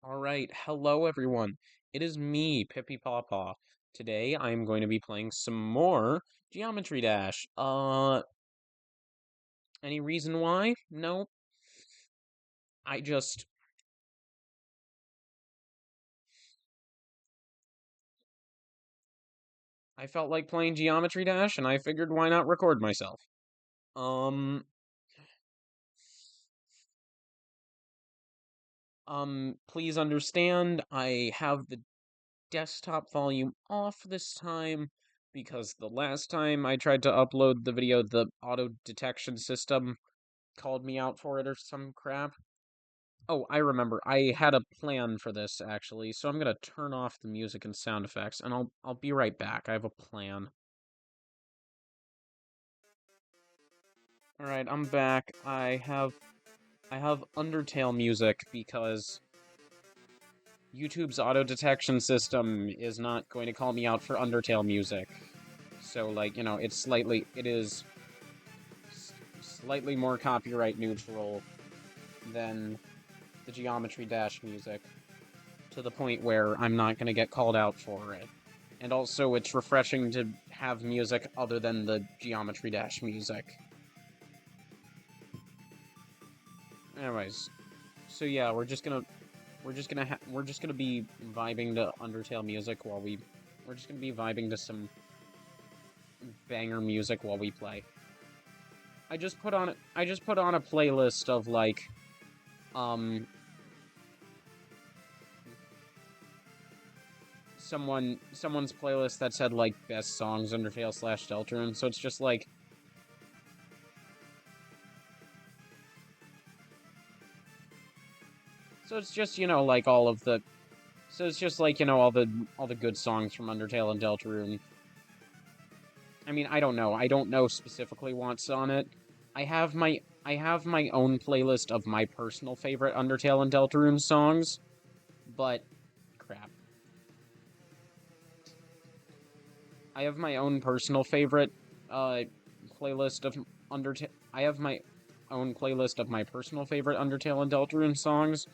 All right, hello everyone. It is me, Pippi Pawpaw. Today I am going to be playing some more Geometry Dash. Any reason why? No. I just I felt like playing Geometry Dash and I figured why not record myself. Um please understand I have the desktop volume off this time because the last time I tried to upload the video, the auto detection system called me out for it or some crap. Oh, I remember. I had a plan for this actually, so I'm gonna turn off the music and sound effects, and I'll be right back. I have a plan. All right, I'm back. I have Undertale music because YouTube's auto detection system is not going to call me out for Undertale music. So like, it is slightly more copyright neutral than the Geometry Dash music, to the point where I'm not going to get called out for it. And also, it's refreshing to have music other than the Geometry Dash music. Anyways, so yeah, we're just gonna be vibing to Undertale music while we're just gonna be vibing to some banger music while we play. I just put on a playlist of like um someone's playlist that said like best songs Undertale slash Deltarune, so it's just like so it's just like all of the so it's just like all the good songs from Undertale and Deltarune. I mean, I don't know specifically what's on it. I have my own playlist of my personal favorite Undertale and Deltarune songs, but crap. I have my own personal favorite uh playlist of Undertale. I have my own playlist of my personal favorite Undertale and Deltarune songs,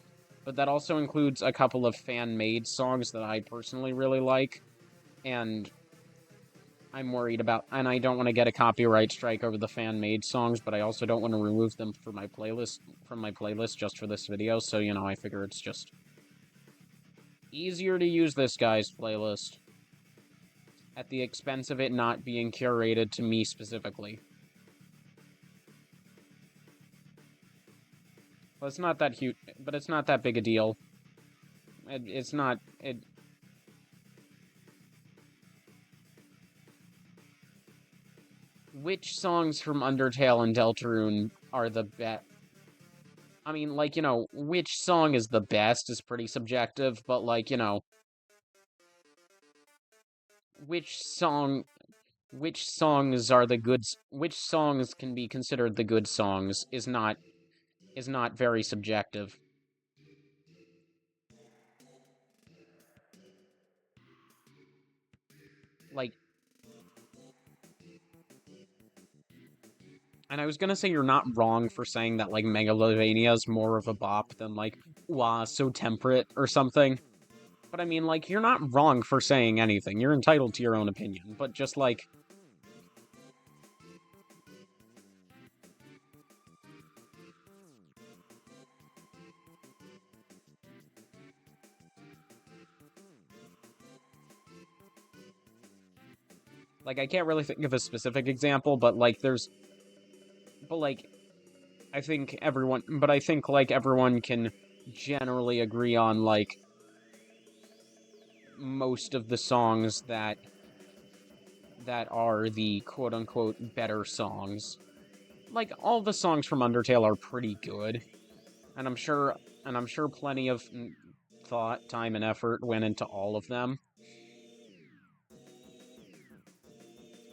but that also includes a couple of fan-made songs that I personally really like, and and I don't want to get a copyright strike over the fan-made songs, but I also don't want to remove them from my playlist just for this video, so, I figure it's just easier to use this guy's playlist at the expense of it not being curated to me specifically. Well, it's not that huge, but it's not that big a deal. It's not, it, which songs from Undertale and Deltarune are the best? I mean, like, which song is the best is pretty subjective, but, like, which song which songs are the good which songs can be considered the good songs is not very subjective. Like, and I was gonna say you're not wrong for saying that like Megalovania is more of a bop than like Wah So Temperate or something. But I mean, like, you're not wrong for saying anything. You're entitled to your own opinion. But just like I can't really think of a specific example, but like there's but like I think like everyone can generally agree on like most of the songs that are the quote unquote better songs. Like all the songs from Undertale are pretty good, and I'm sure plenty of thought, time, and effort went into all of them.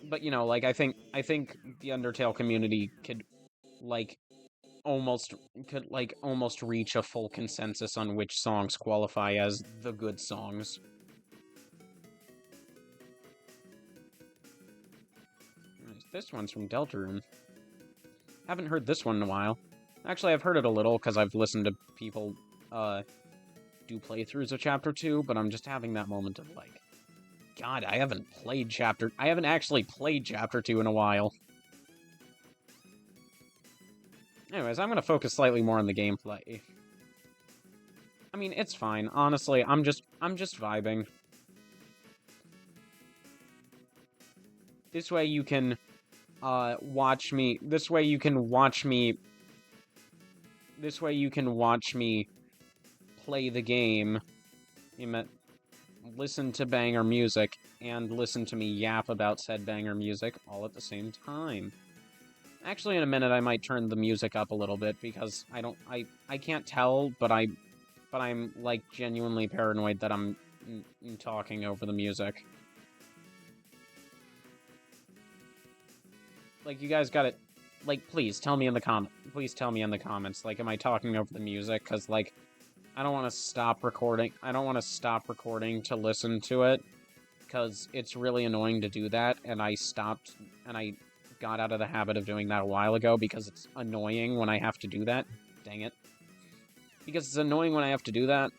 But like I think the Undertale community like almost could like almost reach a full consensus on which songs qualify as the good songs. This one's from Deltarune. Haven't heard this one in a while. Actually, I've heard it a little because I've listened to people uh do playthroughs of Chapter 2, but I'm just having that moment of, like, God, I haven't actually played Chapter 2 in a while. Anyways, I'm gonna focus slightly more on the gameplay. I mean, it's fine. Honestly, I'm just vibing. This way you can, watch me... This way you can watch me play the game, listen to banger music, and listen to me yap about said banger music all at the same time. Actually, in a minute, I might turn the music up a little bit, because I can't tell, but I'm, like, genuinely paranoid that I'm talking over the music. Like, you guys gotta... Like, please, tell me in the comments, like, am I talking over the music? Because, like, I don't want to stop recording. I don't want to stop recording to listen to it, because it's really annoying to do that, and I got out of the habit of doing that a while ago, because it's annoying when I have to do that. Dang it. Because it's annoying when I have to do that,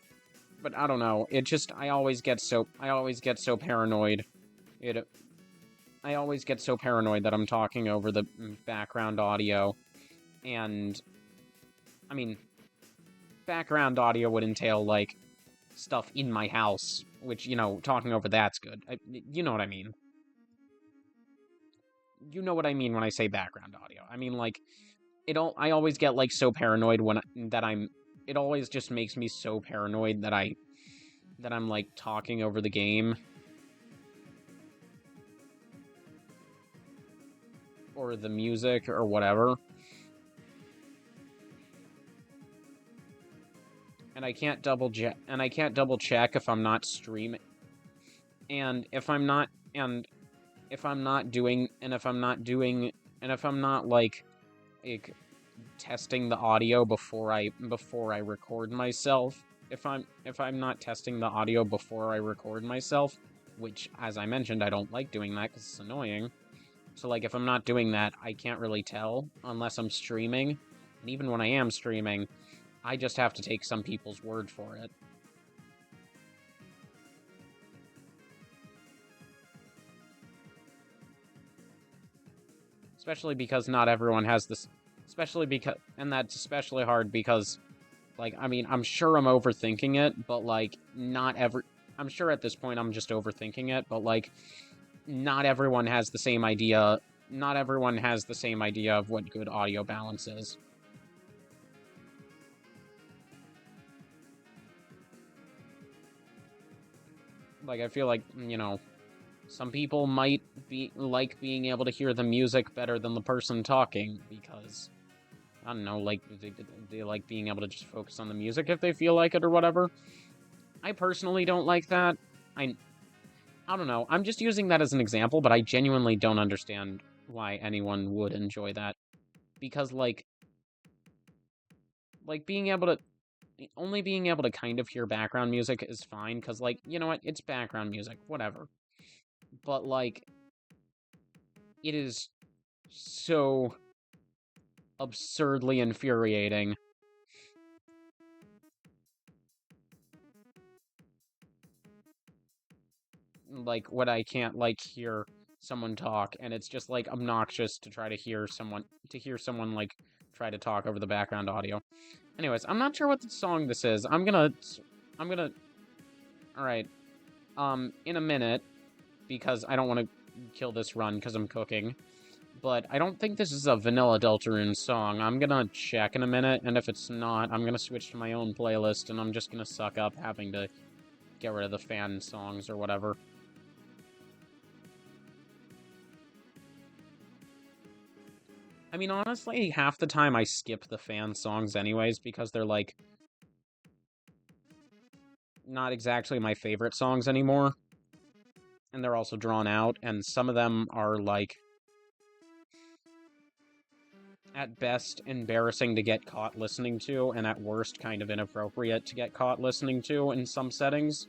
but I don't know, it just, I always get so paranoid. I always get so paranoid that I'm talking over the background audio, and, I mean, background audio would entail, like, stuff in my house, which, you know, talking over that's good. You know what I mean. You know what I mean when I say background audio. I mean, like, I always get, like, so paranoid it always just makes me so paranoid that I'm, like, talking over the game. Or the music, or whatever. And I can't double check if I'm not streaming. And if I'm not like testing the audio before I record myself, if I'm not testing the audio before I record myself, which, as I mentioned, I don't like doing that because it's annoying. So, like, if I'm not doing that, I can't really tell unless I'm streaming. And even when I am streaming, I just have to take some people's word for it. Especially because not everyone has this... And that's especially hard because, like, I mean, I'm sure I'm overthinking it, but, like, I'm sure at this point I'm just overthinking it, but, like, not everyone has the same idea. Not everyone has the same idea of what good audio balance is. Like, I feel like, you know, some people might like being able to hear the music better than the person talking, because, I don't know, like, they like being able to just focus on the music if they feel like it or whatever. I personally don't like that. I don't know. I'm just using that as an example, but I genuinely don't understand why anyone would enjoy that. Because, like, only being able to kind of hear background music is fine, because, like, you know what? It's background music, whatever. But, like, it is so absurdly infuriating. Like, when I can't, like, hear someone talk, and it's just, like, obnoxious to try to hear someone, like, try to talk over the background audio. Anyways, I'm not sure what song this is. I'm gonna... Alright. In a minute, because I don't want to kill this run because I'm cooking, but I don't think this is a Vanilla Deltarune song. I'm gonna check in a minute, and if it's not, I'm gonna switch to my own playlist, and I'm just gonna suck up having to get rid of the fan songs or whatever. I mean, honestly, half the time I skip the fan songs anyways, because they're, like, not exactly my favorite songs anymore. And they're also drawn out, and some of them are, like, at best, embarrassing to get caught listening to, and at worst, kind of inappropriate to get caught listening to in some settings.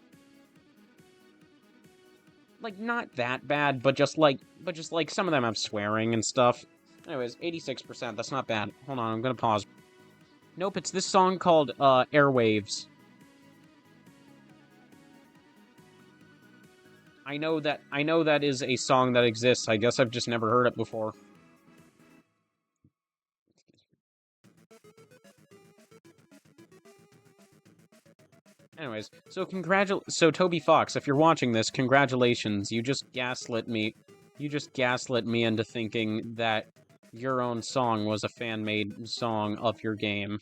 Like, not that bad, but just like, some of them have swearing and stuff. Anyways, 86%, that's not bad. Hold on, I'm gonna pause. Nope, it's this song called, Airwaves. I know that is a song that exists. I guess I've just never heard it before. Anyways, so Toby Fox, if you're watching this, congratulations. You just gaslit me. You just gaslit me into thinking that your own song was a fan-made song of your game.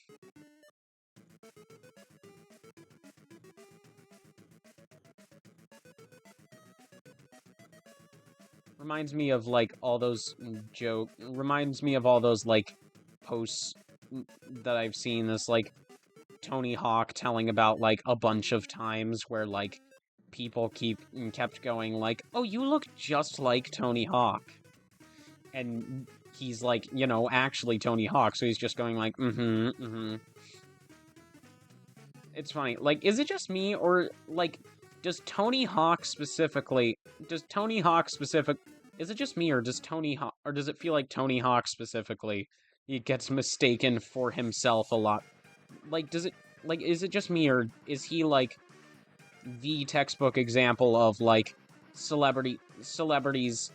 Reminds me of like all those reminds me of all those like posts that I've seen, this like Tony Hawk telling about like a bunch of times where like people kept going like, "Oh, you look just like Tony Hawk." And he's like, you know, actually Tony Hawk, so he's just going like, It's funny. Like, is it just me, or like does Tony Hawk specifically is it just me, or does Tony Hawk, or does it feel like Tony Hawk specifically he gets mistaken for himself a lot? Like, is it just me, or is he like the textbook example of like celebrities,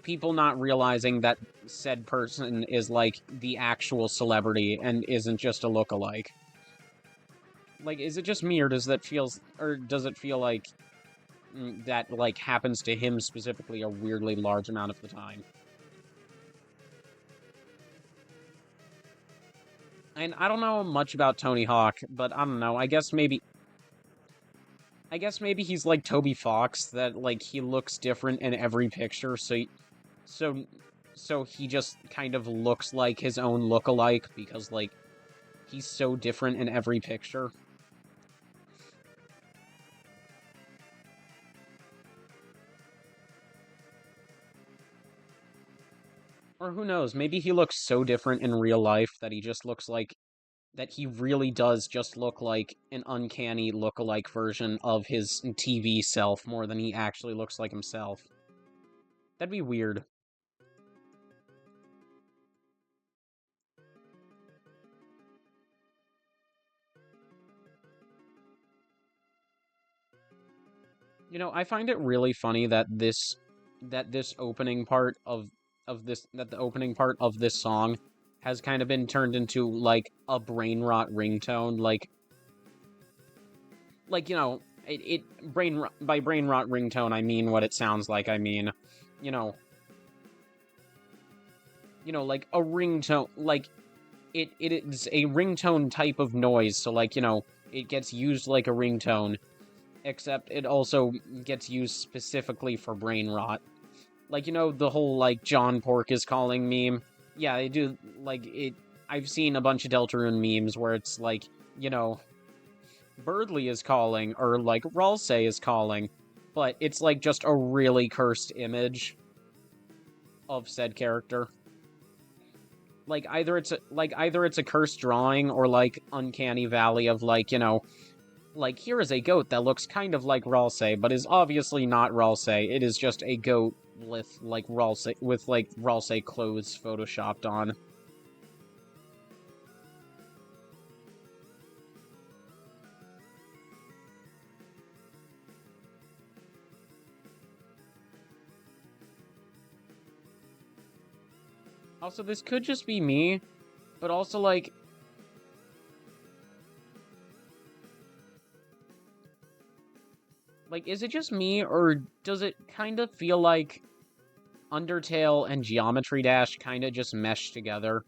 people not realizing that said person is like the actual celebrity and isn't just a lookalike? Like, is it just me, or does it feel like that like happens to him specifically a weirdly large amount of the time? And I don't know much about Tony Hawk, but I don't know. I guess maybe he's like Toby Fox, that like he looks different in every picture, so so he just kind of looks like his own lookalike because like he's so different in every picture. Or who knows, maybe he looks so different in real life that he just looks like that he really does just look like an uncanny look-alike version of his TV self more than he actually looks like himself. That'd be weird. You know, I find it really funny that this opening part of this that the opening part of this song has kind of been turned into like a brain rot ringtone, like you know, by brain rot ringtone I mean what it sounds like. I mean, you know, like a ringtone, like it is a ringtone type of noise, so like, you know, it gets used like a ringtone, except it also gets used specifically for brain rot. Like, you know, the whole, like, John Pork is calling meme? Yeah, they do, like, it... I've seen a bunch of Deltarune memes where it's like, you know, Birdly is calling, or, like, Ralsei is calling, but it's, like, just a really cursed image of said character. Like, either it's a cursed drawing, or, like, Uncanny Valley of, like, you know, like, here is a goat that looks kind of like Ralsei, but is obviously not Ralsei. It is just a goat with, like, Ralsei clothes photoshopped on. Also, this could just be me, but also, like, is it just me, or does it kind of feel like Undertale and Geometry Dash kind of just mesh together?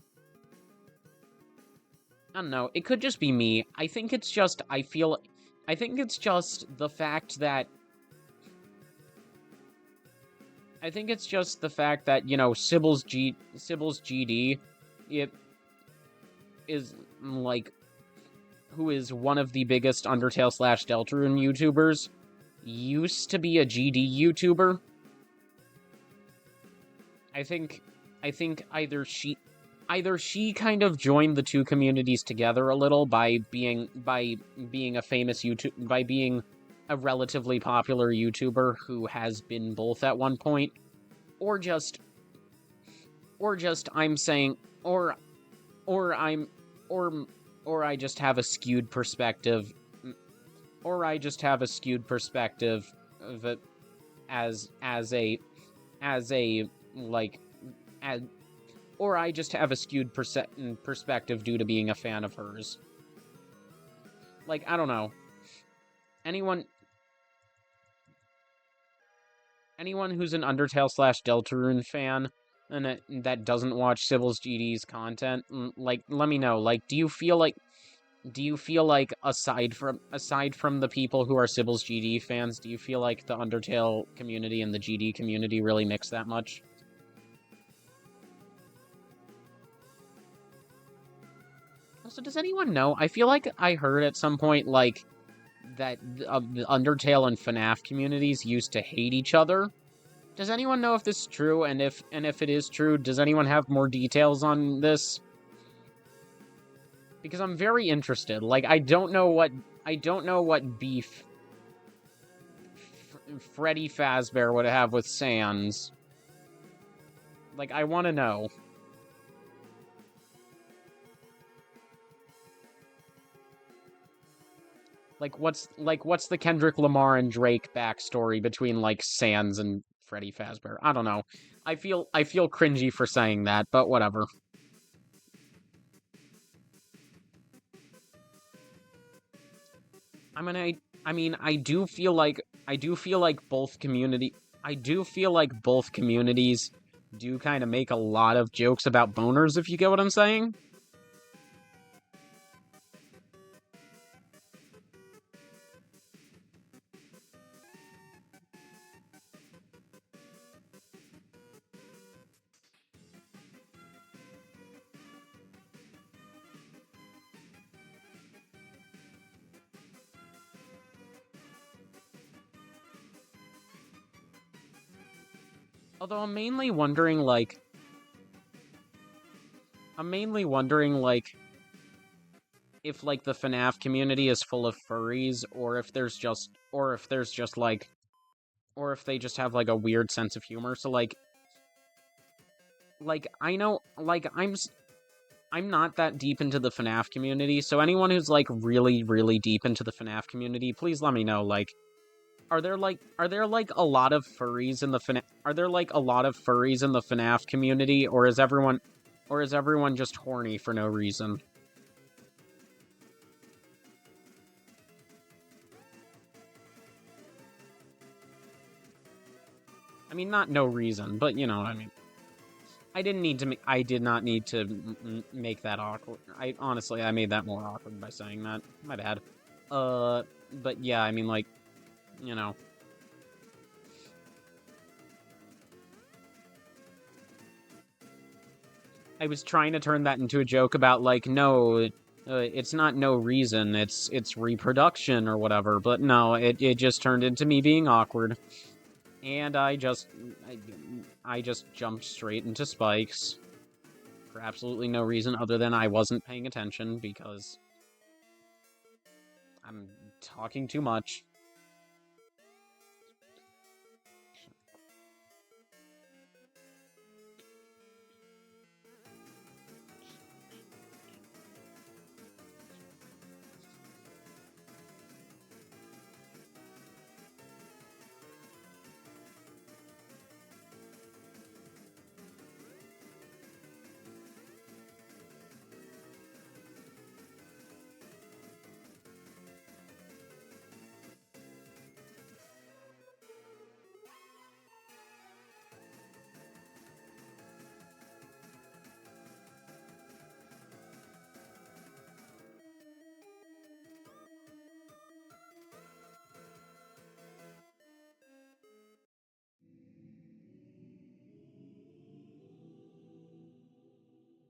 I don't know, it could just be me. I think it's just the fact that you know, Sybil's GD, it is, like, who is one of the biggest Undertale / Deltarune YouTubers, used to be a GD YouTuber. I think either she kind of joined the two communities together a little by being a famous YouTube, by being a relatively popular YouTuber who has been both at one point, or just I'm saying, or I'm or I just have a skewed perspective, or I just have a skewed perspective of it. as a like as or I just have a skewed perspective due to being a fan of hers. Like, I don't know. Anyone who's an Undertale / Deltarune fan and that doesn't watch Sibyl's GD's content, like, let me know. Like, do you feel like aside from the people who are Sibyl's GD fans, do you feel like the Undertale community and the GD community really mix that much? Also, does anyone know? I feel like I heard at some point, like, that the Undertale and FNAF communities used to hate each other. Does anyone know if this is true? And if it is true, does anyone have more details on this? Because I'm very interested. Like, I don't know what beef Freddy Fazbear would have with Sans. Like, I want to know. What's the Kendrick Lamar and Drake backstory between, like, Sans and Freddy Fazbear? I don't know. I feel cringy for saying that, but whatever. I do feel like both communities do kind of make a lot of jokes about boners, if you get what I'm saying. Although I'm mainly wondering, like, if, like, the FNAF community is full of furries, or if there's just, like, or if they just have, like, a weird sense of humor. So, like, I know, like, I'm not that deep into the FNAF community, so anyone who's, like, really, really deep into the FNAF community, please let me know, like, are there a lot of furries in the FNAF community, or is everyone just horny for no reason? I mean, not no reason, but you know what I mean. I did not need to make that awkward. Honestly, I made that more awkward by saying that. My bad. But yeah, I mean, like, you know. I was trying to turn that into a joke about, like, no, it's not no reason, it's reproduction or whatever, but no, it just turned into me being awkward. And I just jumped straight into spikes for absolutely no reason other than I wasn't paying attention because I'm talking too much.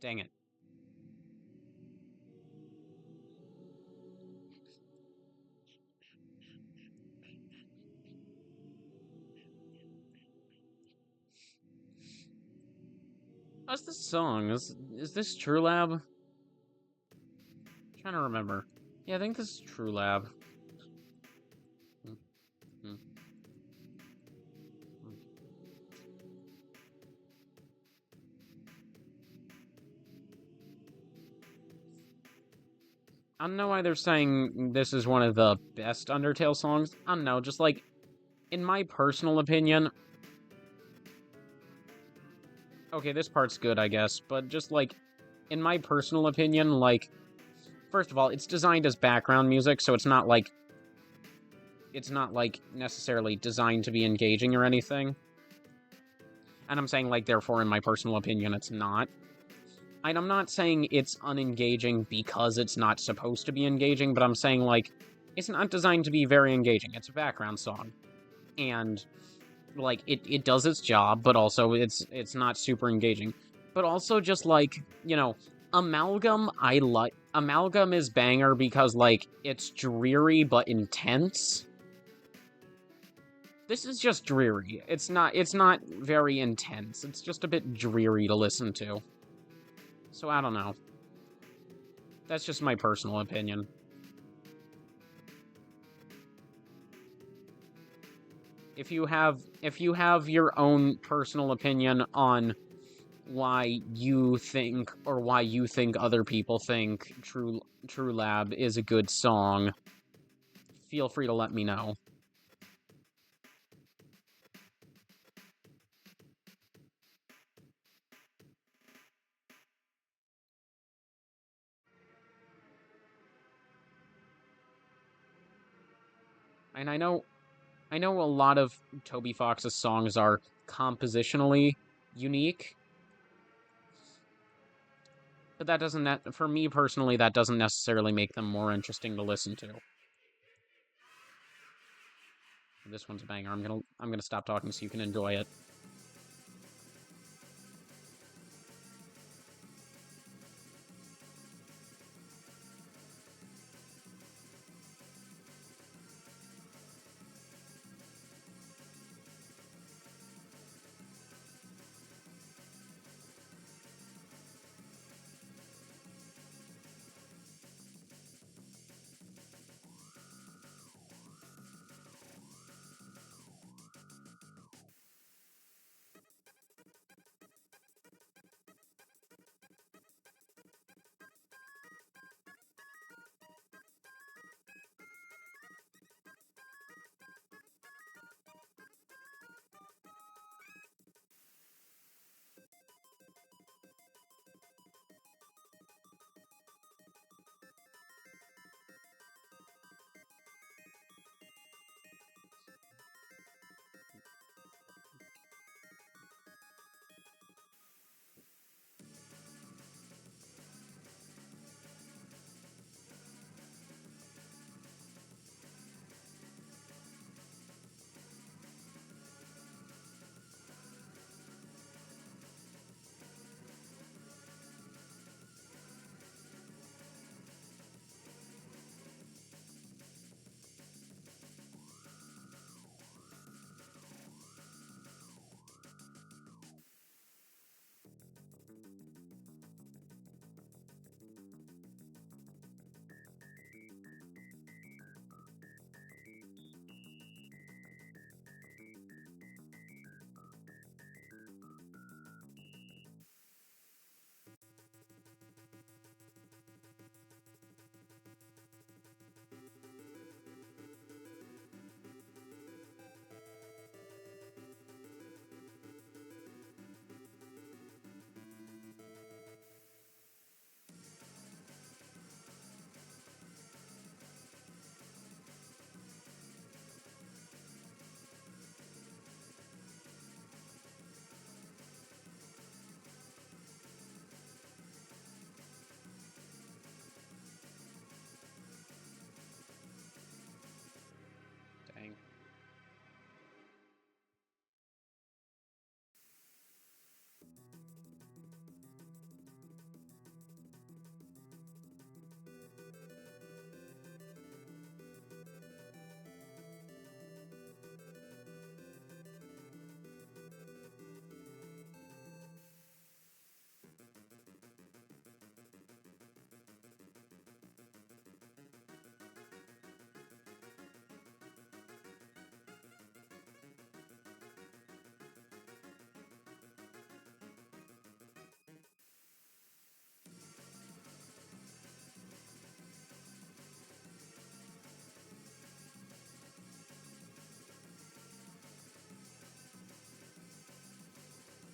Dang it. What's this song? Is this True Lab? I'm trying to remember. Yeah, I think this is True Lab. I don't know why they're saying this is one of the best Undertale songs. I don't know, just like in my personal opinion... Okay, this part's good, I guess, but just, like, in my personal opinion, like, first of all, it's designed as background music, so it's not, like, necessarily designed to be engaging or anything. And I'm saying, like, therefore, in my personal opinion, it's not. And I'm not saying it's unengaging because it's not supposed to be engaging, but I'm saying, like, it's not designed to be very engaging. It's a background song. And, like, it does its job, but also it's not super engaging. But also just, like, you know, Amalgam, Amalgam is banger because, like, it's dreary but intense. This is just dreary. It's not very intense. It's just a bit dreary to listen to. So I don't know. That's just my personal opinion. If you have your own personal opinion on why you think other people think True Lab is a good song, feel free to let me know. And I know a lot of Toby Fox's songs are compositionally unique, but that doesn't, for me personally, that doesn't necessarily make them more interesting to listen to. This one's a banger. I'm gonna stop talking so you can enjoy it. Dang.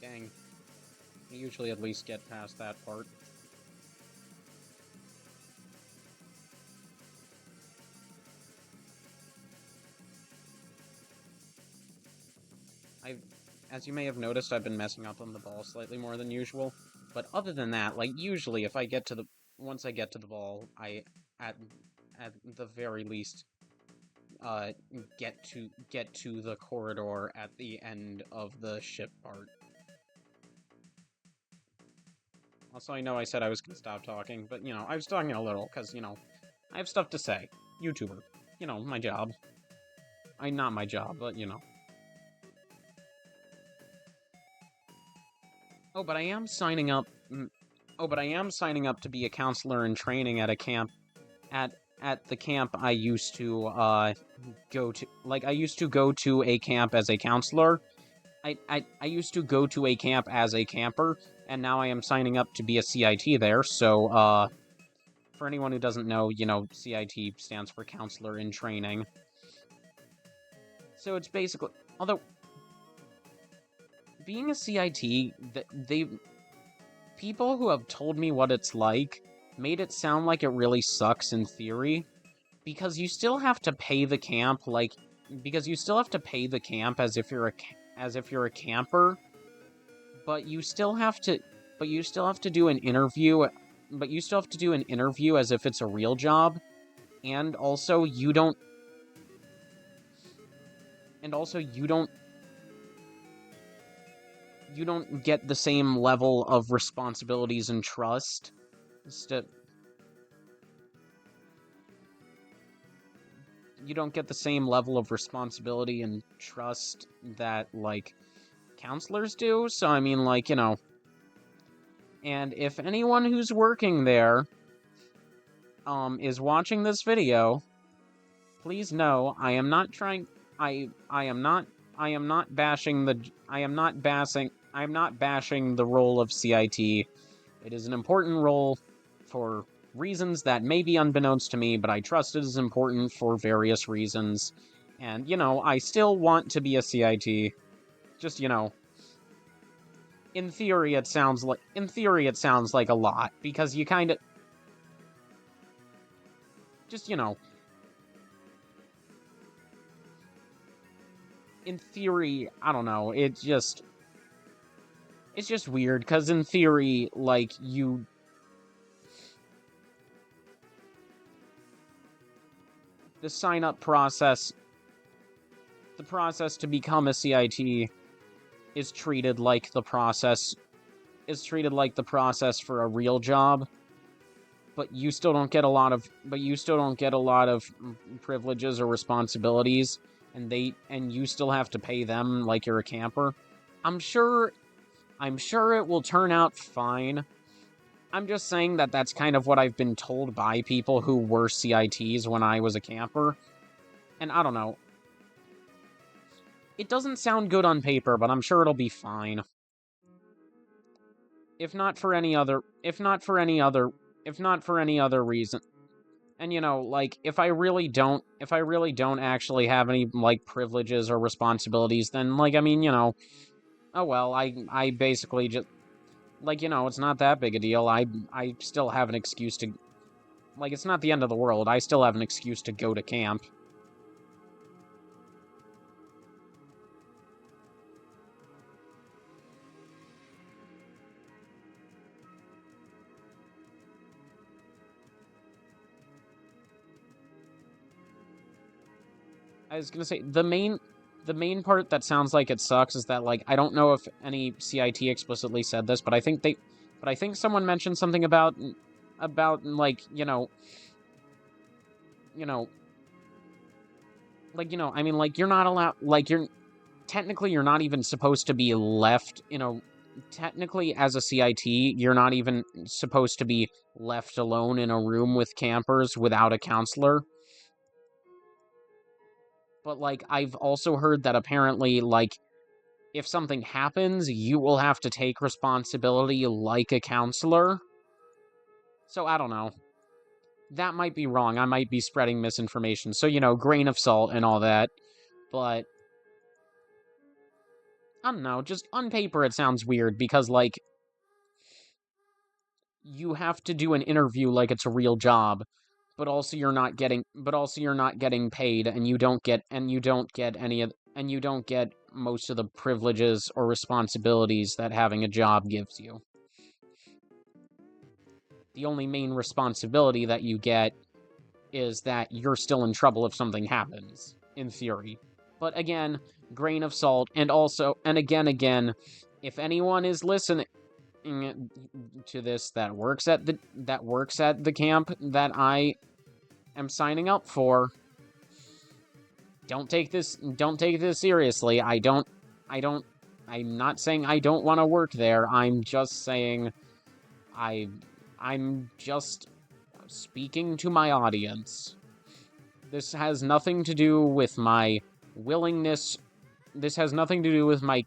Dang. I usually at least get past that part. As you may have noticed, I've been messing up on the ball slightly more than usual. But other than that, like, usually if I get to the... Once I get to the ball, I, at the very least, uh, get to the corridor at the end of the ship part. Also, I know I said I was gonna stop talking, but, you know, I was talking a little, because, you know, I have stuff to say. YouTuber. You know, my job. Not my job, but, you know. Oh, but I am signing up... Oh, but I am signing up to be a counselor in training at a camp... At the camp I used to, go to... Like, I used to go to a camp as a counselor. I used to go to a camp as a camper, and now I am signing up to be a CIT there, so, for anyone who doesn't know, you know, CIT stands for Counselor in Training. So it's basically... Although, being a CIT, people who have told me what it's like made it sound like it really sucks in theory, because you still have to pay the camp, like... Because you still have to pay the camp as if you're a camper, but you still have to... But you still have to do an interview... But you still have to do an interview as if it's a real job, and also you don't... And also you don't get the same level of responsibilities and trust. You don't get the same level of responsibility and trust that, like, counselors do, so I mean, like, you know... And if anyone who's working there, is watching this video, please know, I am not trying... I am not bashing the... I am not bashing the role of CIT. It is an important role for reasons that may be unbeknownst to me, but I trust it is important for various reasons. And, you know, I still want to be a CIT. Just, you know... In theory, it sounds like a lot, because you kind of... Just, you know... In theory, I don't know, it's just weird, because in theory, like, the sign-up process, the process to become a CIT is treated like the process for a real job, but you still don't get a lot of privileges or responsibilities, and you still have to pay them like you're a camper. I'm sure it will turn out fine. I'm just saying that that's kind of what I've been told by people who were CITs when I was a camper. And I don't know. It doesn't sound good on paper, but I'm sure it'll be fine. If not for any other reason. And, you know, like, if I really don't actually have any, like, privileges or responsibilities, then, like, I mean, you know, oh well, I basically just, like, you know, it's not that big a deal. I still have an excuse to, like, it's not the end of the world. I still have an excuse to go to camp. I was gonna say, the main part that sounds like it sucks is that, like, I don't know if any CIT explicitly said this, but I think someone mentioned something about, like, I mean, like, you're not allowed, like, technically, you're not even supposed to be left, technically, as a CIT, you're not even supposed to be left alone in a room with campers without a counselor. But, like, I've also heard that apparently, like, if something happens, you will have to take responsibility like a counselor. So, I don't know. That might be wrong. I might be spreading misinformation. So, you know, grain of salt and all that. But I don't know, just on paper it sounds weird because, like, you have to do an interview like it's a real job, but also you're not getting paid, and you don't get most of the privileges or responsibilities that having a job gives you. The only main responsibility that you get is that you're still in trouble if something happens, in theory. But again, grain of salt, and also, and again, if anyone is listening to this that works at the camp that I am signing up for, don't take this seriously. I'm not saying I don't want to work there. I'm just saying I'm just speaking to my audience. This has nothing to do with my willingness. This has nothing to do with my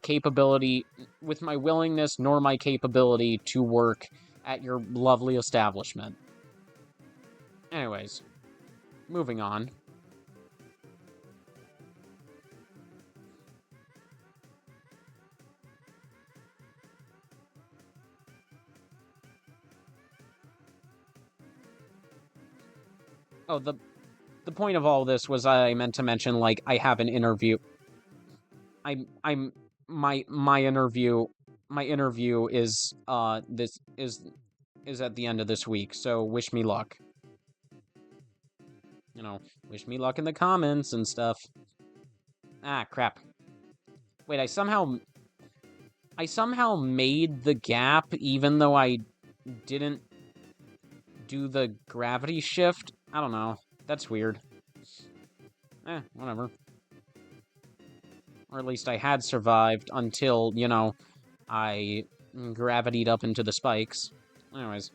willingness, nor my capability to work at your lovely establishment. Anyways, moving on. Oh, the point of all this was I meant to mention, like, I have an interview. I'm my interview is this is at the end of this week, so wish me luck. You know, wish me luck in the comments and stuff. Ah, crap. Wait, I somehow made the gap even though I didn't do the gravity shift. I don't know. That's weird. Whatever. Or at least I had survived until, you know, I gravitied up into the spikes. Anyways.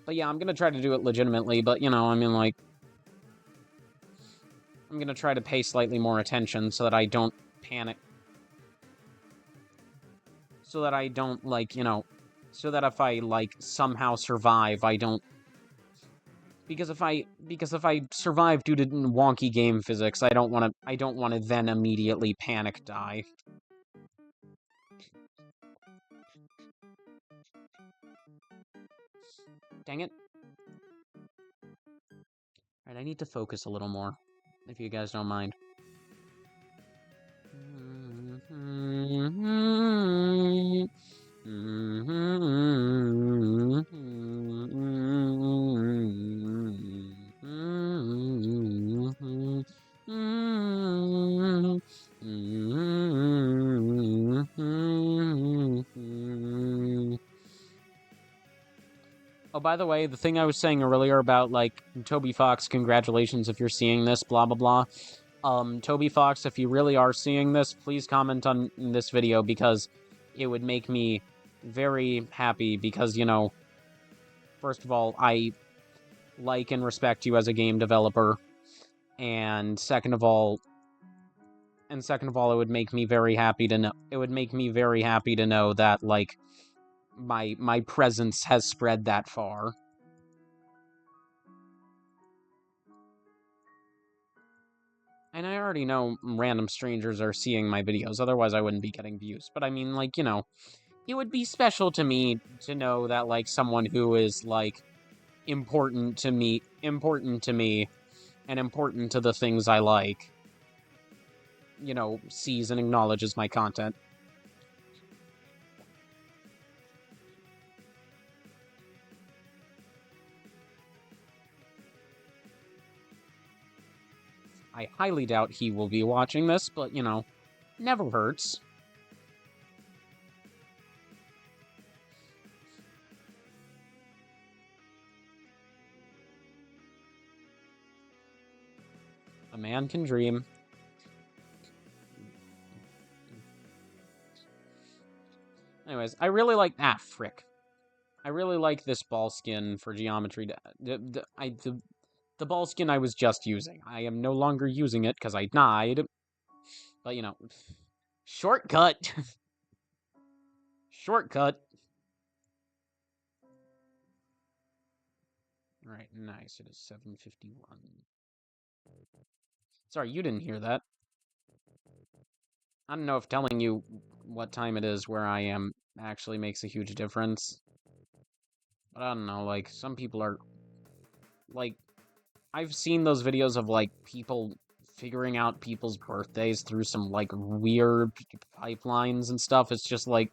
But yeah, I'm gonna try to do it legitimately, but, you know, I mean, like, I'm gonna try to pay slightly more attention so that I don't panic. So that I don't, like, you know, so that if I, like, somehow survive, I don't... Because if I survive due to wonky game physics, I don't want to then immediately panic die. Dang it. Alright, I need to focus a little more, if you guys don't mind. Oh, by the way, the thing I was saying earlier about, like, Toby Fox, congratulations if you're seeing this, blah, blah, blah. Toby Fox, if you really are seeing this, please comment on this video, because it would make me very happy, because, you know, first of all, I like and respect you as a game developer, and second of all, it would make me very happy to know, that, like, my presence has spread that far. And I already know random strangers are seeing my videos, otherwise I wouldn't be getting views. But I mean, like, you know, it would be special to me to know that, like, someone who is, like, important to me, and important to the things I like, you know, sees and acknowledges my content. I highly doubt he will be watching this, but, you know, never hurts. A man can dream. Anyways, I really like... Ah, frick. I really like this ball skin for geometry. The ball skin I was just using. I am no longer using it because I died. But, you know, shortcut. Shortcut. Alright, nice. It is 7:51. Sorry, you didn't hear that. I don't know if telling you what time it is where I am actually makes a huge difference. But I don't know, like, some people are, like, I've seen those videos of, like, people figuring out people's birthdays through some, like, weird pipelines and stuff. It's just like,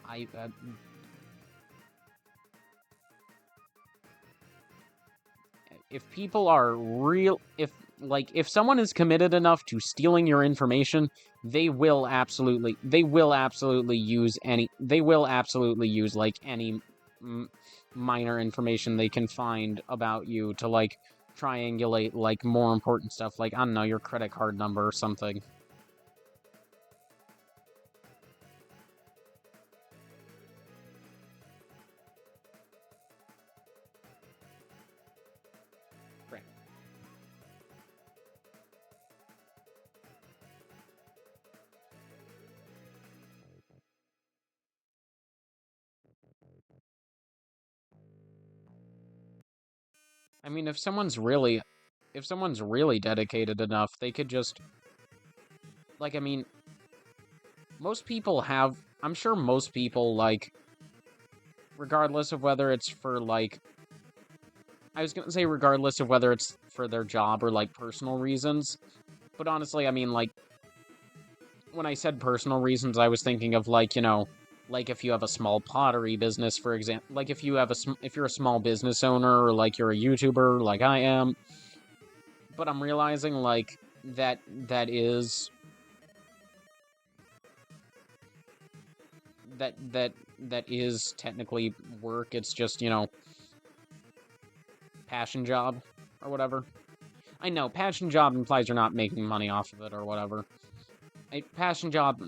I, if people are real, if someone is committed enough to stealing your information, they will absolutely use like any minor information they can find about you to like triangulate like more important stuff, like I don't know, your credit card number or something. Right. I mean, if someone's really dedicated enough, they could just, like, I mean, most people have, I'm sure most people, like, regardless of whether it's for, like, I was gonna say regardless of whether it's for their job or, like, personal reasons, but honestly, I mean, like, when I said personal reasons, I was thinking of, like, you know, like, if you have a small pottery business, for example, like, if you're a small business owner, or, like, you're a YouTuber, like I am, but I'm realizing, like, that is that is technically work. It's just, you know, passion job or whatever. I know passion job implies you're not making money off of it or whatever. A passion job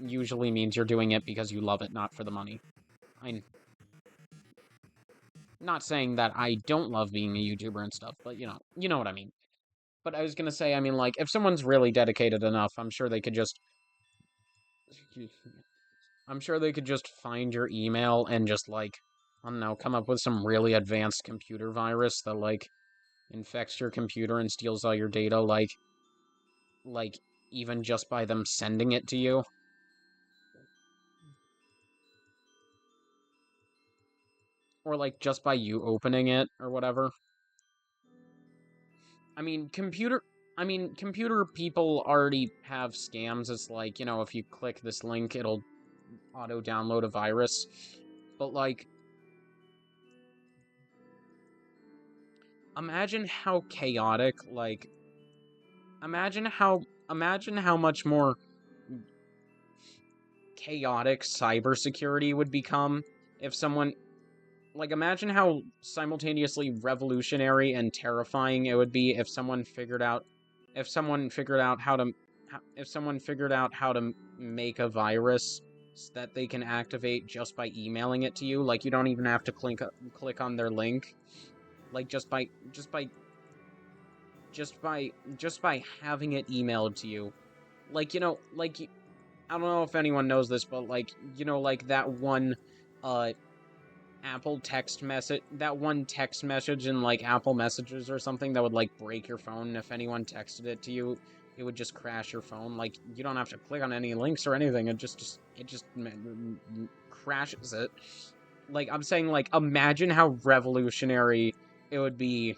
usually means you're doing it because you love it, not for the money. I'm not saying that I don't love being a YouTuber and stuff, but you know what I mean. But I was gonna say, I mean, like, if someone's really dedicated enough, I'm sure they could just find your email and just, like, I don't know, come up with some really advanced computer virus that, like, infects your computer and steals all your data, like, even just by them sending it to you. Or, like, just by you opening it, or whatever. I mean, computer people already have scams. It's like, you know, if you click this link, it'll auto-download a virus. But, like, imagine how chaotic, like, imagine how much more chaotic cybersecurity would become if someone, like, imagine how simultaneously revolutionary and terrifying it would be if someone figured out how to if someone figured out how to make a virus that they can activate just by emailing it to you. Like, you don't even have to click on their link. Like, just by having it emailed to you. Like, you know, like, I don't know if anyone knows this, but, like, you know, like that one uh Apple text message, that one text message in, like, Apple Messages or something that would, like, break your phone. If anyone texted it to you, it would just crash your phone. Like, you don't have to click on any links or anything. It just crashes it. Like, I'm saying, like, imagine how revolutionary it would be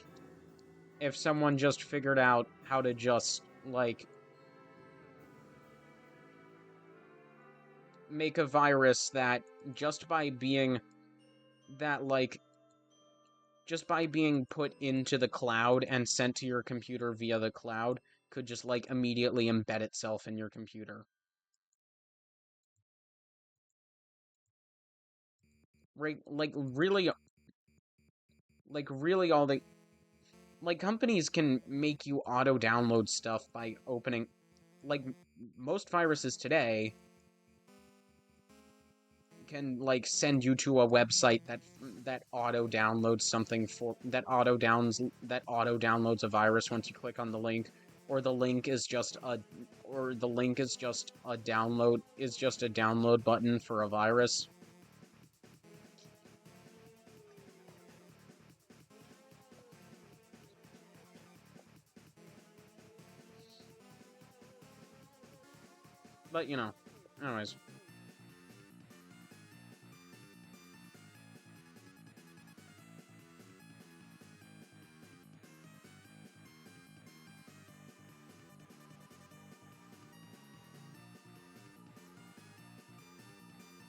if someone just figured out how to just, like, make a virus that just by being that, like, just by being put into the cloud and sent to your computer via the cloud could just, like, immediately embed itself in your computer. Right, like, really all the, like, companies can make you auto download stuff by opening, like, most viruses today can, like, send you to a website that auto downloads something for that auto downloads a virus once you click on the link, or the link is just a download button for a virus. But, you know, anyways.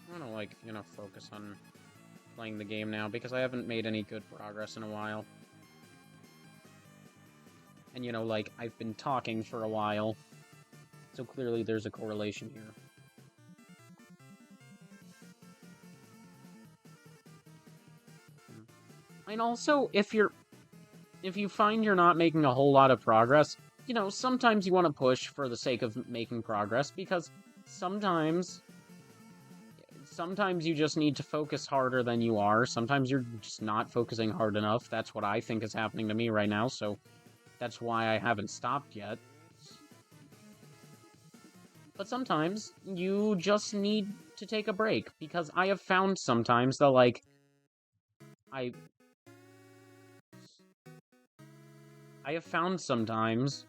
I want to, like, you know, focus on playing the game now, because I haven't made any good progress in a while. And, you know, like, I've been talking for a while, so clearly there's a correlation here. And also, if you find you're not making a whole lot of progress, you know, sometimes you want to push for the sake of making progress, because sometimes you just need to focus harder than you are. Sometimes you're just not focusing hard enough. That's what I think is happening to me right now, so that's why I haven't stopped yet. But sometimes you just need to take a break, because I have found sometimes that, like, I have found sometimes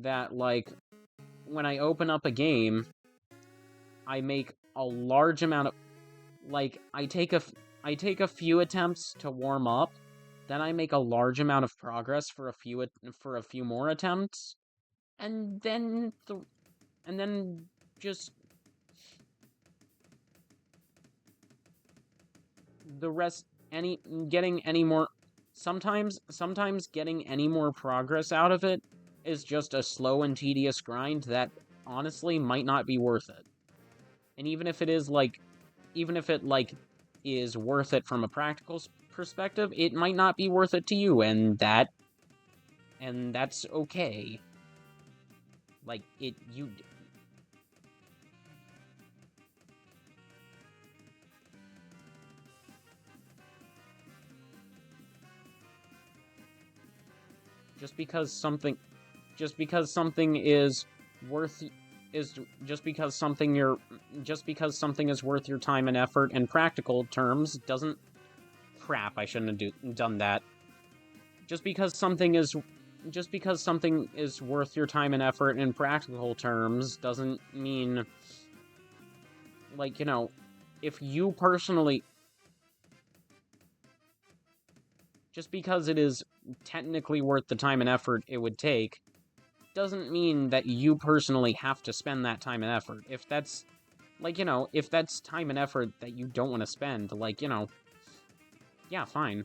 that, like, when I open up a game, I make a large amount of, like, I take a few attempts to warm up, then I make a large amount of progress for a few more attempts, and then just the rest, getting any more, sometimes getting any more progress out of it is just a slow and tedious grind that honestly might not be worth it. And even if it is, like, is worth it from a practical perspective, it might not be worth it to you, and that's okay. Like, just because something is worth just because something is worth your time and effort in practical terms doesn't crap, I shouldn't have done that. Just because something is worth your time and effort in practical terms doesn't mean, like, you know, if you personally, just because it is technically worth the time and effort it would take, doesn't mean that you personally have to spend that time and effort. If that's, like, you know, if that's time and effort that you don't want to spend, like, you know, yeah, fine.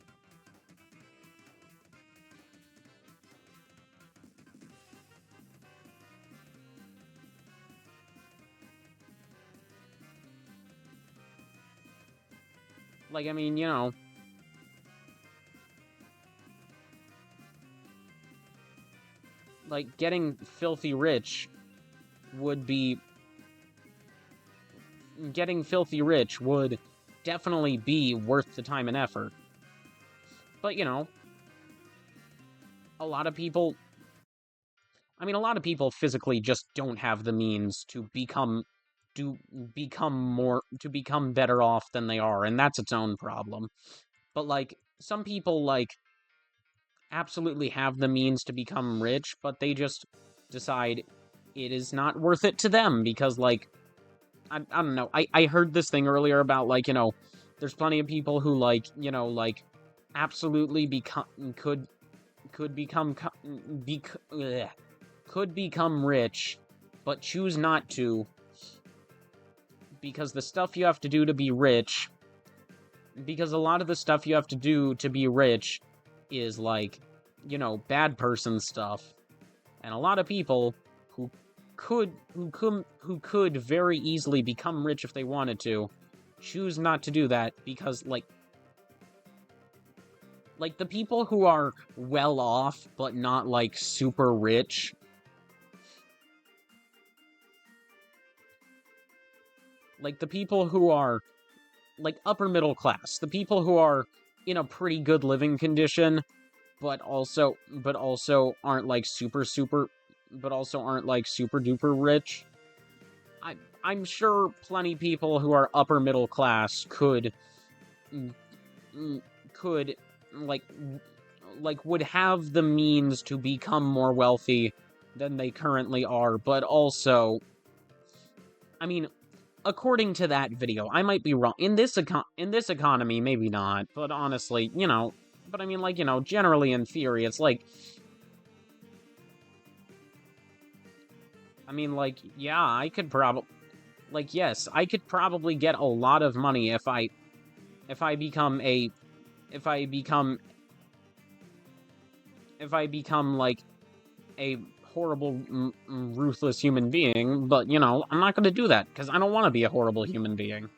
Like, I mean, you know, like, getting filthy rich would definitely be worth the time and effort. But, you know, a lot of people physically just don't have the means to become better off than they are, and that's its own problem. But, like, some people, like, absolutely have the means to become rich, but they just decide it is not worth it to them because, like, I don't know. I heard this thing earlier about, like, you know, there's plenty of people who, like, you know, like, absolutely could become rich, but choose not to, because the stuff you have to do to be rich, because a lot of the stuff you have to do to be rich is, like, you know, bad person stuff. And a lot of people who could very easily become rich if they wanted to, choose not to do that because, like, the people who are well off but not, like, super rich, like, the people who are, like, upper middle class, the people who are in a pretty good living condition, but also aren't, like, super duper rich. I'm sure plenty people who are upper middle class could would have the means to become more wealthy than they currently are, but also I mean, according to that video, I might be wrong. In this economy, maybe not, but honestly, you know, but I mean, like, you know, generally in theory, it's like, I mean, like, yeah, I could probably, like, yes, I could probably get a lot of money if I become a, if I become, like, a horrible, ruthless human being, but, you know, I'm not gonna do that, because I don't want to be a horrible human being.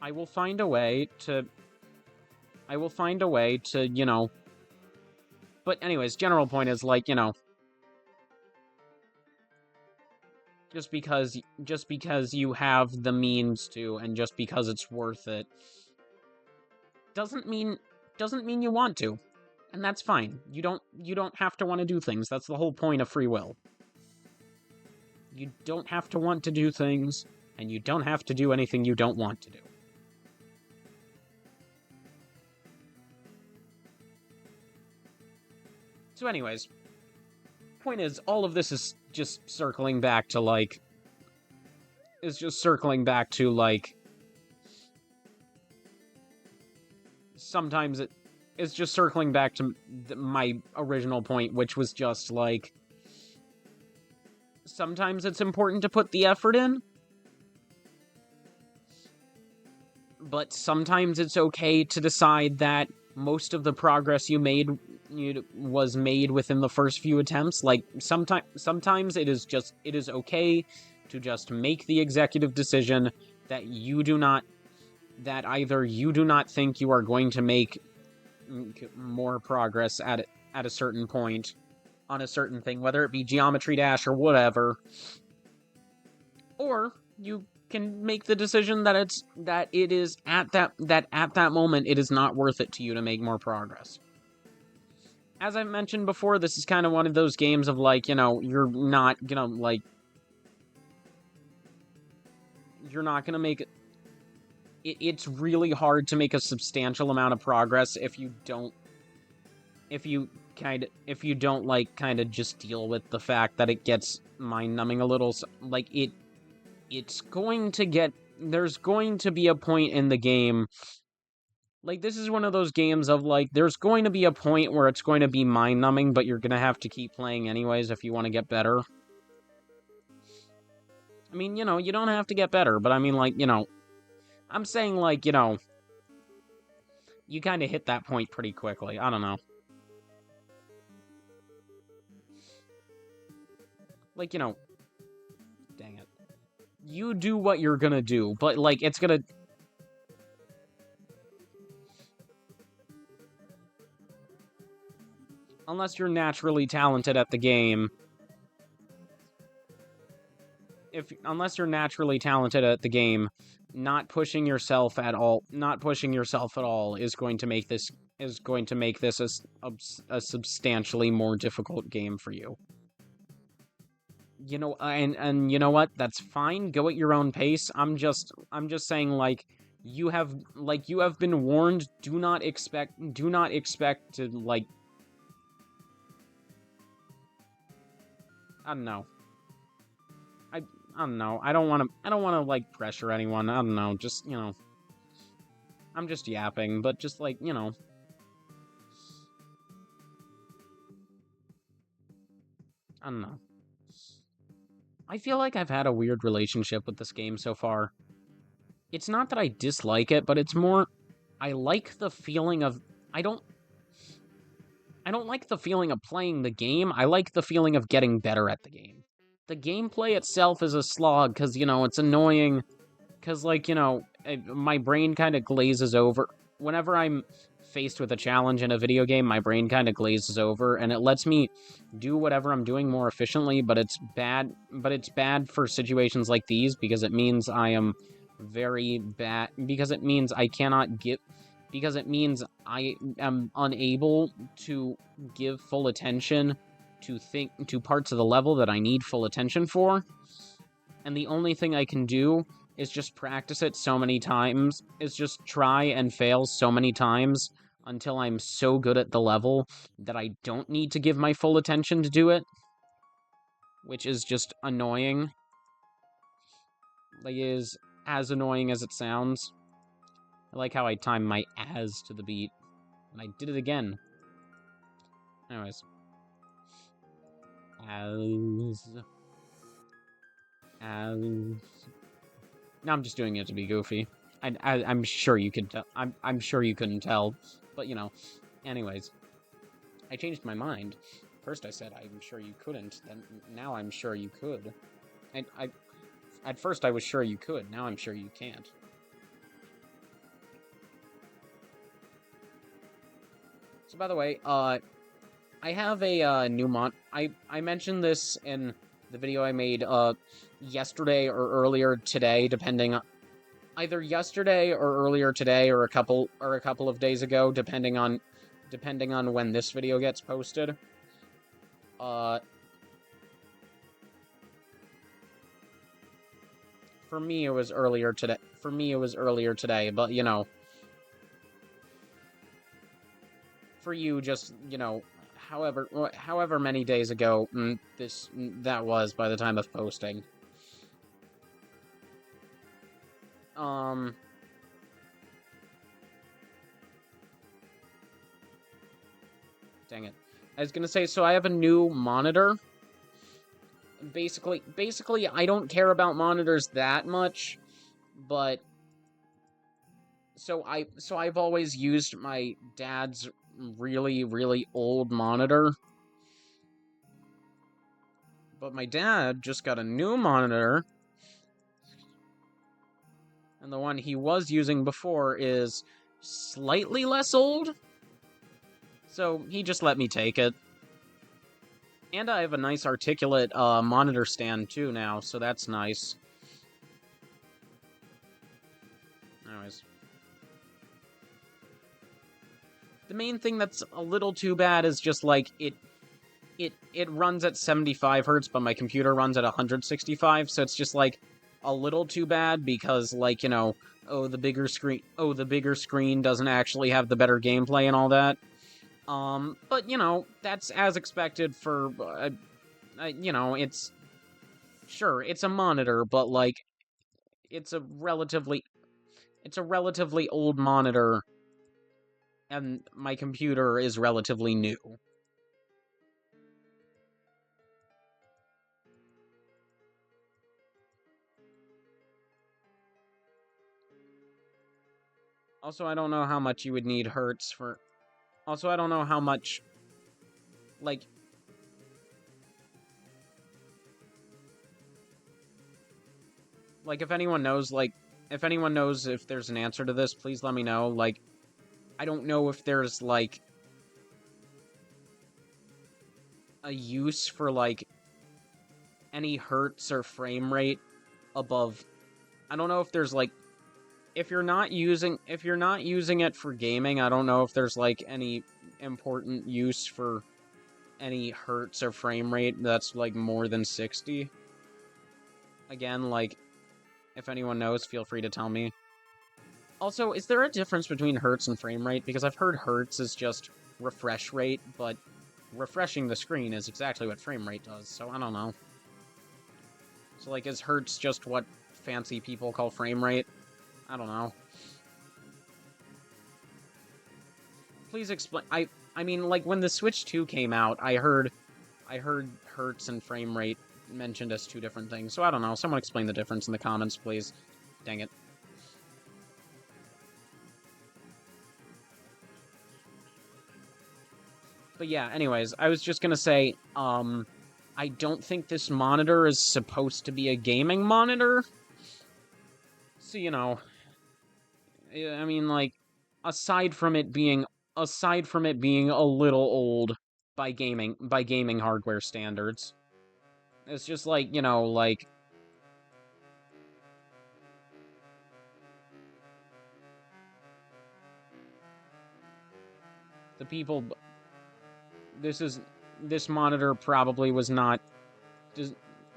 I will find a way to, you know, but anyways, general point is, like, you know, just because you have the means to, and just because it's worth it, doesn't mean you want to. And that's fine. You don't have to want to do things. That's the whole point of free will. You don't have to want to do things, and you don't have to do anything you don't want to do. So anyways, point is, all of this is just circling back to, like, sometimes it's just circling back to my original point, which was just, like, sometimes it's important to put the effort in, but sometimes it's okay to decide that most of the progress you made was made within the first few attempts. Like, sometimes it is okay to just make the executive decision that either you do not think you are going to make more progress at a certain point on a certain thing, whether it be Geometry Dash or whatever, or you can make the decision that it is at that moment it is not worth it to you to make more progress. As I've mentioned before, this is kind of one of those games of, like, you know, you're not gonna make it. It's really hard to make a substantial amount of progress if you don't kind of just deal with the fact that it gets mind-numbing a little. Like, it's going to get, there's going to be a point in the game, like, this is one of those games of, like, there's going to be a point where it's going to be mind-numbing, but you're gonna have to keep playing anyways if you want to get better. I mean, you know, you don't have to get better, but I mean, like, you know, I'm saying, like, you know, you kind of hit that point pretty quickly. I don't know. Like, you know, dang it. You do what you're gonna do, but, like, it's gonna... Unless you're naturally talented at the game... Unless you're naturally talented at the game, not pushing yourself at all is going to make this a substantially more difficult game for you. You know, and you know what? That's fine. Go at your own pace. I'm just saying, like, you have been warned. Do not expect to, like, I don't know. I don't know. I don't want to, like, pressure anyone. I don't know. Just, you know, I'm just yapping, but just, like, you know, I don't know. I feel like I've had a weird relationship with this game so far. It's not that I dislike it, but it's more, I like the feeling of, I don't like the feeling of playing the game. I like the feeling of getting better at the game. The gameplay itself is a slog, because, you know, it's annoying, because, like, you know, my brain kind of glazes over. Whenever I'm faced with a challenge in a video game, my brain kind of glazes over, and it lets me do whatever I'm doing more efficiently, but it's bad for situations like these, because it means I am very bad, because it means I am unable to give full attention to parts of the level that I need full attention for, and the only thing I can do is just practice it so many times, is just try and fail so many times until I'm so good at the level that I don't need to give my full attention to do it, which is just annoying. Like, it is as annoying as it sounds. I like how I time my as to the beat, and I did it again. Anyways. Now I'm just doing it to be goofy. I'm sure you could tell. I'm sure you couldn't tell, but you know. Anyways, I changed my mind. First I said I'm sure you couldn't. Then now I'm sure you could. And at first I was sure you could. Now I'm sure you can't. So by the way, I have a new I mentioned this in the video I made yesterday or earlier today, depending on either yesterday or earlier today or a couple of days ago, depending on when this video gets posted. For me it was earlier today. But you know, for you, just, you know, however many days ago that was by the time of posting. Dang it. I was gonna say, so I have a new monitor. Basically, I don't care about monitors that much, but so I've always used my dad's really, really old monitor. But my dad just got a new monitor, and the one he was using before is slightly less old, so he just let me take it. And I have a nice articulate monitor stand too now, so that's nice. Anyways. The main thing that's a little too bad is just, like, it runs at 75 hertz, but my computer runs at 165, so it's just, like, a little too bad because, like, you know, the bigger screen doesn't actually have the better gameplay and all that. But, you know, that's as expected for, you know, it's... Sure, it's a monitor, but, like, it's a relatively old monitor, and my computer is relatively new. Also, I don't know how much you would need hertz for... Also, I don't know how much... Like... Like, if anyone knows, if there's an answer to this, please let me know. Like, I don't know if there's, like, a use for, like, any hertz or frame rate above... I don't know if there's, like... If you're not using it for gaming, I don't know if there's, like, any important use for any hertz or frame rate that's, like, more than 60. Again, like, if anyone knows, feel free to tell me. Also, is there a difference between hertz and frame rate? Because I've heard hertz is just refresh rate, but refreshing the screen is exactly what frame rate does, so I don't know. So, like, is hertz just what fancy people call frame rate? I don't know. Please explain. I mean, like, when the Switch 2 came out, I heard hertz and frame rate mentioned as two different things, so I don't know. Someone explain the difference in the comments, please. Dang it. But yeah, anyways, I was just gonna say, I don't think this monitor is supposed to be a gaming monitor. So, you know, I mean, like, aside from it being a little old by gaming hardware standards, it's just like, you know, like, the people... This monitor probably was not...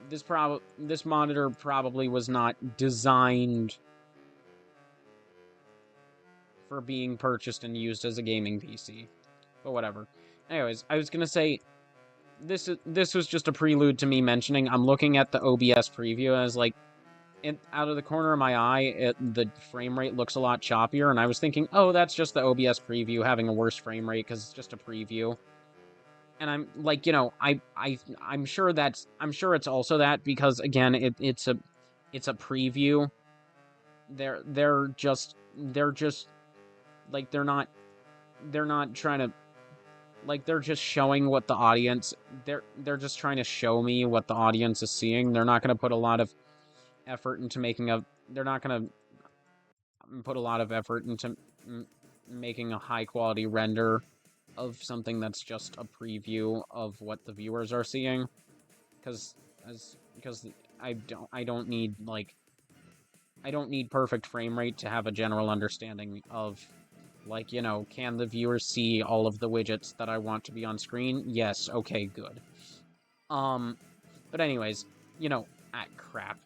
this monitor probably was not designed for being purchased and used as a gaming PC. But whatever. Anyways, I was gonna say, this was just a prelude to me mentioning I'm looking at the OBS preview, and I was like, out of the corner of my eye, the frame rate looks a lot choppier, and I was thinking, oh, that's just the OBS preview having a worse frame rate because it's just a preview. And I'm like, you know, I'm sure it's also that because again, it's a preview. They're just like they're not trying to, like, they're just showing what the audience, they're just trying to show me what the audience is seeing. They're not going to put a lot of effort into they're not going to put a lot of effort into making a high quality render of something that's just a preview of what the viewers are seeing, because I don't need, like, I don't need perfect frame rate to have a general understanding of, like, you know, can the viewers see all of the widgets that I want to be on screen? Yes, okay, good. But anyways, you know, crap.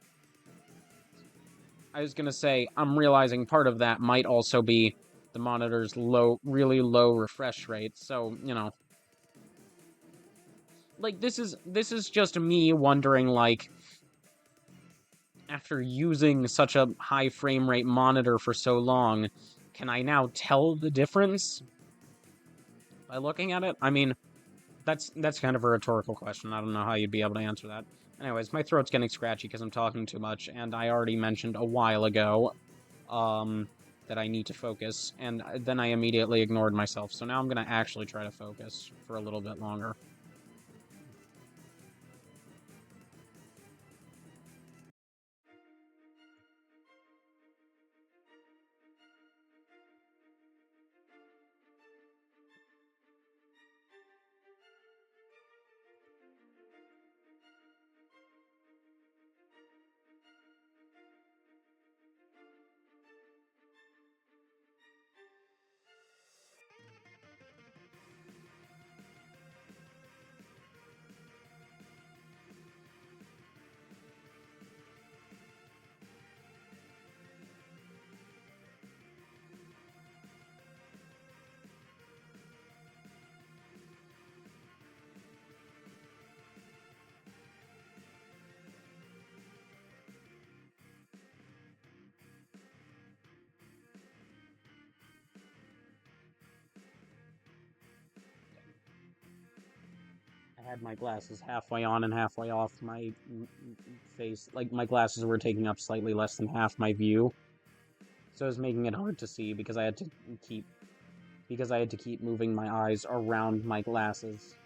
I was gonna say, I'm realizing part of that might also be the monitor's really low refresh rate, so, you know. Like, this is just me wondering, like, after using such a high frame rate monitor for so long, can I now tell the difference by looking at it? I mean, that's kind of a rhetorical question. I don't know how you'd be able to answer that. Anyways, my throat's getting scratchy because I'm talking too much, and I already mentioned a while ago, that I need to focus, and then I immediately ignored myself, so now I'm gonna actually try to focus for a little bit longer. I had my glasses halfway on and halfway off my face. Like, my glasses were taking up slightly less than half my view. So it was making it hard to see because I had to keep moving my eyes around my glasses.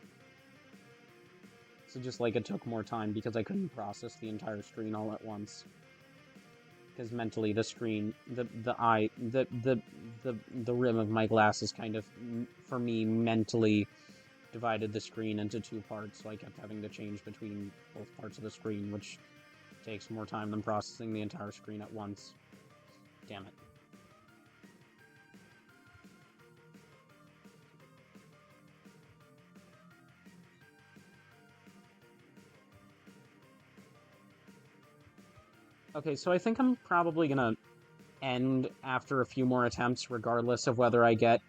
So just, like, it took more time because I couldn't process the entire screen all at once. Because mentally the screen, the rim of my glasses kind of, for me, mentally divided the screen into two parts, so I kept having to change between both parts of the screen, which takes more time than processing the entire screen at once. Damn it. Okay, so I think I'm probably gonna end after a few more attempts, regardless of whether I get,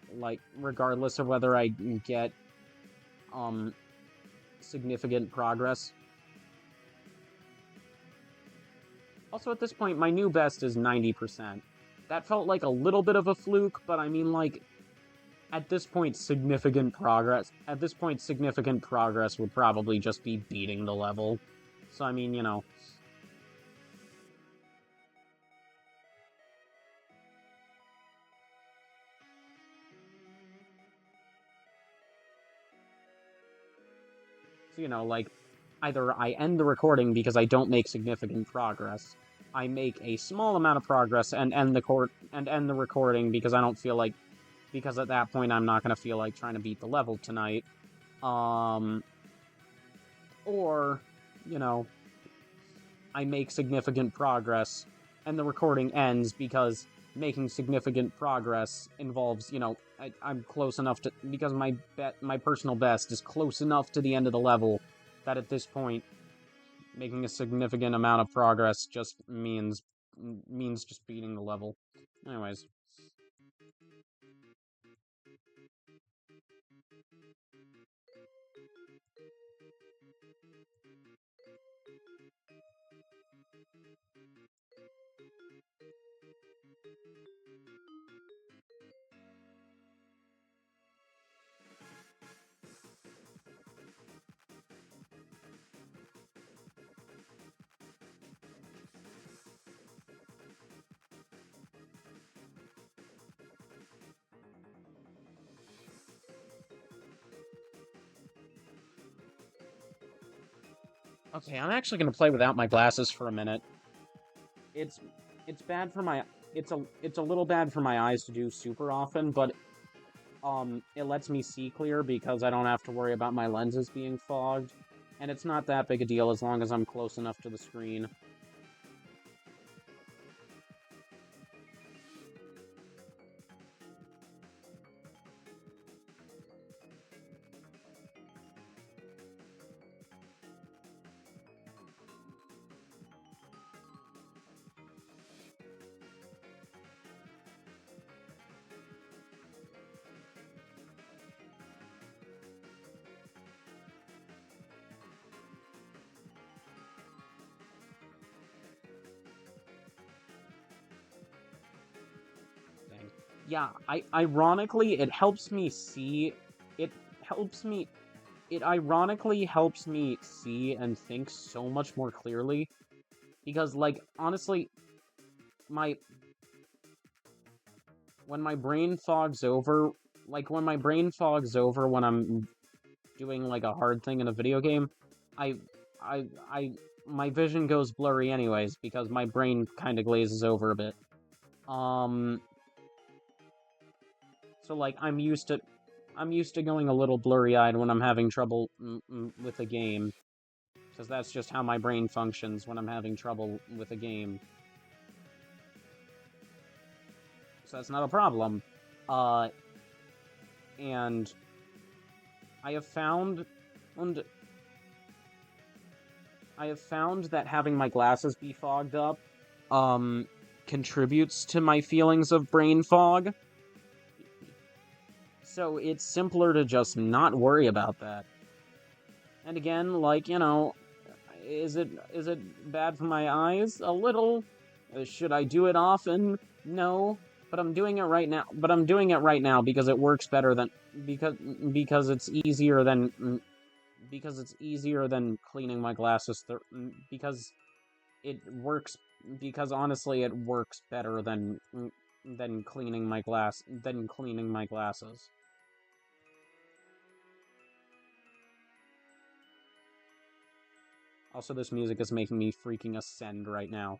significant progress. Also, at this point, my new best is 90%. That felt like a little bit of a fluke, but I mean, like, at this point, significant progress would probably just be beating the level. So, I mean, you know. So, you know, like, either I end the recording because I don't make significant progress, I make a small amount of progress and end the recording because I don't feel like, because at that point I'm not going to feel like trying to beat the level tonight. Or, you know, I make significant progress and the recording ends because making significant progress involves, you know, I'm close enough to, because my personal best is close enough to the end of the level that at this point making a significant amount of progress just means just beating the level. Anyways. Okay, I'm actually gonna play without my glasses for a minute. It's it's bad for my it's a little bad for my eyes to do super often, but it lets me see clear because I don't have to worry about my lenses being fogged, and it's not that big a deal as long as I'm close enough to the screen. Dang. Yeah, ironically it helps me see helps me it ironically helps me see and think so much more clearly because like honestly my when my brain fogs over when my brain fogs over when I'm doing like a hard thing in a video game, I I my vision goes blurry anyways because my brain kind of glazes over a bit. Um so like I'm used to going a little blurry-eyed when I'm having trouble with a game because that's just how my brain functions when I'm having trouble with a game. So that's not a problem. Uh and I have found and I have found that having my glasses be fogged up contributes to my feelings of brain fog. So it's simpler to just not worry about that. And again, like, you know, is it bad for my eyes? A little. Should I do it often? No, but I'm doing it right now. But I'm doing it right now because it works better than because it's easier than because it's easier than cleaning my glasses because it works because honestly it works better than cleaning my glasses. Also, this music is making me freaking ascend right now.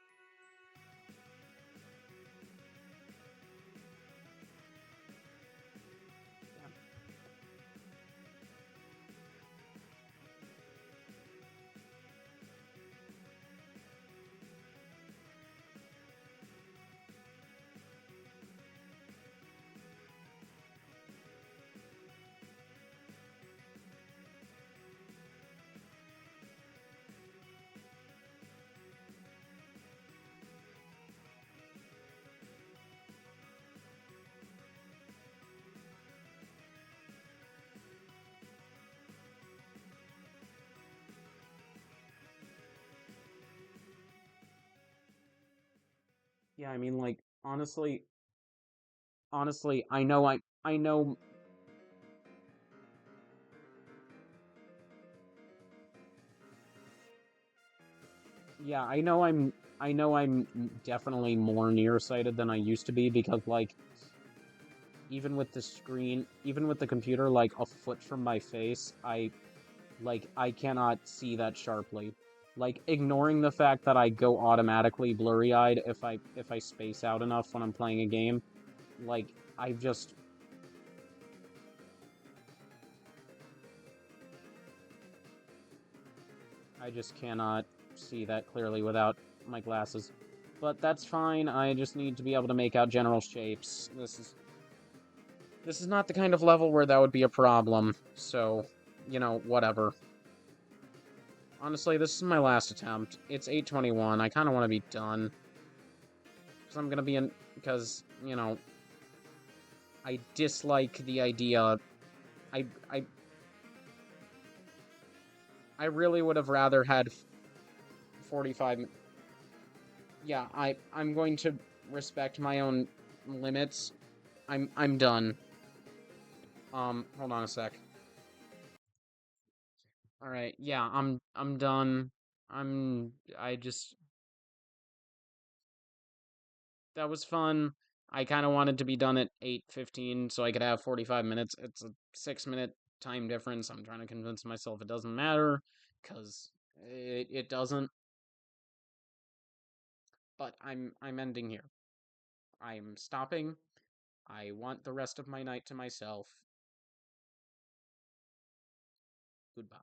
Yeah, I mean, like, honestly, I know, yeah, I know I'm definitely more nearsighted than I used to be because, like, even with the screen, even with the computer, like, a foot from my face, I cannot see that sharply. Like, ignoring the fact that I go automatically blurry-eyed if I space out enough when I'm playing a game, like, I just cannot see that clearly without my glasses. But that's fine, I just need to be able to make out general shapes. This is not the kind of level where that would be a problem, so, you know, whatever. Honestly, this is my last attempt. It's 8:21. I kind of want to be done. Because I'm gonna be in... Because, you know, I dislike the idea... I, I, I really would have rather had 45... Yeah, I'm going to respect my own limits. I'm done. Hold on a sec. Alright, yeah, I'm done. I just... That was fun. I kind of wanted to be done at 8:15 so I could have 45 minutes. It's a 6-minute time difference. I'm trying to convince myself it doesn't matter, because it doesn't. But I'm ending here. I'm stopping. I want the rest of my night to myself. Goodbye.